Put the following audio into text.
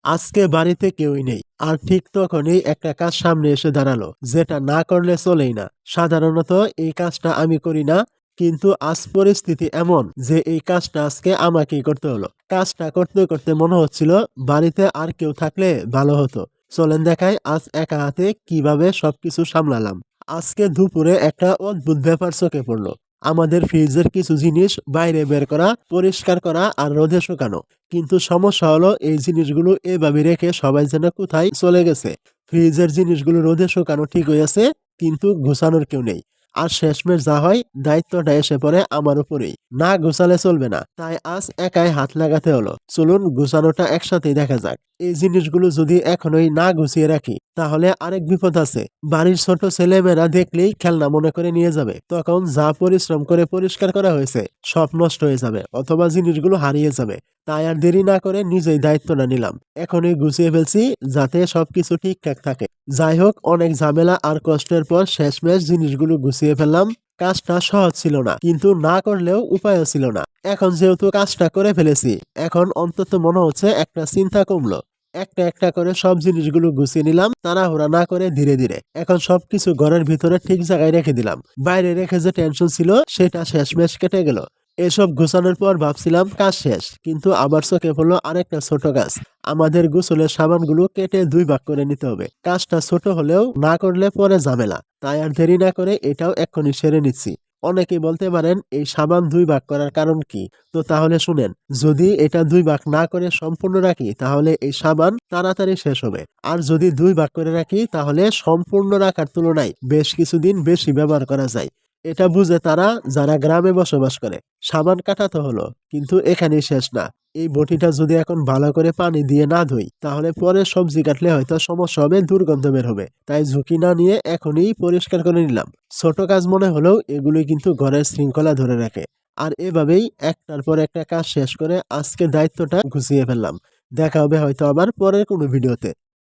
আজকে বাড়িতে কেউই নেই। আর ঠিক তখনই একটা কাজ সামনে এসে দাঁড়ালো, যেটা না করলে চলেই না। সাধারণত এই কাজটা আমি করি না, কিন্তু আজ পরিস্থিতি এমন যে এই কাজটা আজকে আমাকেই করতে হলো। কাজটা করতে করতে মনে হচ্ছিল বাড়িতে আর কেউ থাকলে ভালো হতো। চলেন দেখাই আজ একা হাতে কিভাবে সবকিছু সামলালাম। আজকে দুপুরে একটা অদ্ভুত ব্যাপার চোখে পড়লো। আমাদের ফ্রিজের কিছু জিনিস বাইরে বের করা, পরিষ্কার করা আর রোদে শুকানো। কিন্তু সমস্যা হলো এই জিনিসগুলো এভাবে রেখে সবাই যেন কোথায় চলে গেছে। ফ্রিজের জিনিসগুলো রোদে শুকানো ঠিক হয়েছে, কিন্তু গোছানোর কেউ নেই। আর শেষমেশ যা হয়, দায়িত্বটা এসে পড়ে আমার উপরেই। না গোছালে চলবে না, তাই আজ একাই হাত লাগাতে হলো। চলুন গোছানোটা একসাথেই দেখা যাক। এই জিনিসগুলো যদি এখনোই না গুছিয়ে রাখি, তাহলে আরেক বিপদ আছে। বাড়ির ছোট ছেলেমেয়েরা দেখলেই খেলনা মনে করে নিয়ে যাবে। তখন যা পরিশ্রম করে পরিষ্কার করা হয়েছে সব নষ্ট হয়ে যাবে, অথবা জিনিসগুলো হারিয়ে যাবে। তাই আর দেরি না করে নিজেই দায়িত্বটা নিলাম। এখনই গুছিয়ে ফেলছি, যাতে সবকিছু ঠিকঠাক থাকে। যাই হোক, অনেক ঝামেলা আর কষ্টের পর শেষমেশ জিনিসগুলো গুছিয়ে ফেললাম। কাজটা সহজ ছিল না, কিন্তু না করলেও উপায়ও ছিল না। এখন যেহেতু কাজটা করে ফেলেছি, এখন অন্তত মনে হচ্ছে একটা চিন্তা কমলো। একটা একটা করে সব জিনিসগুলো গুছিয়ে নিলাম, তাড়াহুড়া না করে ধীরে ধীরে। এখন সবকিছু ঘরের ভিতরে ঠিক জায়গায় রেখে দিলাম। বাইরে রেখে যে টেনশন ছিল, সেটা শেষমেশ কেটে গেল। এসব গোছানোর পর ভাবছিলাম কাজ শেষ, কিন্তু আবার চোখে পড়লো আরেকটা ছোট কাজ। আমাদের গোসলের সাবানগুলো কেটে দুই ভাগ করে নিতে হবে। কাজটা ছোট হলেও না করলে পরে ঝামেলা, তাই আর দেরি না করে এটাও এক্ষুনি সেরে নিচ্ছি। অনেকেই বলতে পারেন এই সাবান দুই ভাগ করার কারণ কি? তো তাহলে শুনেন, যদি এটা দুই ভাগ না করে সম্পূর্ণ রাখি, তাহলে এই সাবান তাড়াতাড়ি শেষ হবে। আর যদি দুই ভাগ করে রাখি, তাহলে সম্পূর্ণ রাখার তুলনায় বেশ কিছুদিন বেশি ব্যবহার করা যায়। এটা বুঝে তারা, যারা গ্রামে বসবাস করে। সাবান কাটা তো হলো, কিন্তু এখানেই শেষ না। এই বটিটা যদি এখন ভালো করে পানি দিয়ে না ধুই, তাহলে পরে সবজি কাটলে হয়তো সমস্যা হবে, দুর্গন্ধ বের হবে। তাই ঝুঁকি না নিয়ে এখনই পরিষ্কার করে নিলাম। ছোট কাজ মনে হলেও এগুলোই কিন্তু ঘরের শৃঙ্খলা ধরে রাখে। আর এভাবেই একটার পর একটা কাজ শেষ করে আজকে দায়িত্বটা গুছিয়ে ফেললাম। দেখা হবে হয়তো আবার পরের কোনো ভিডিওতে।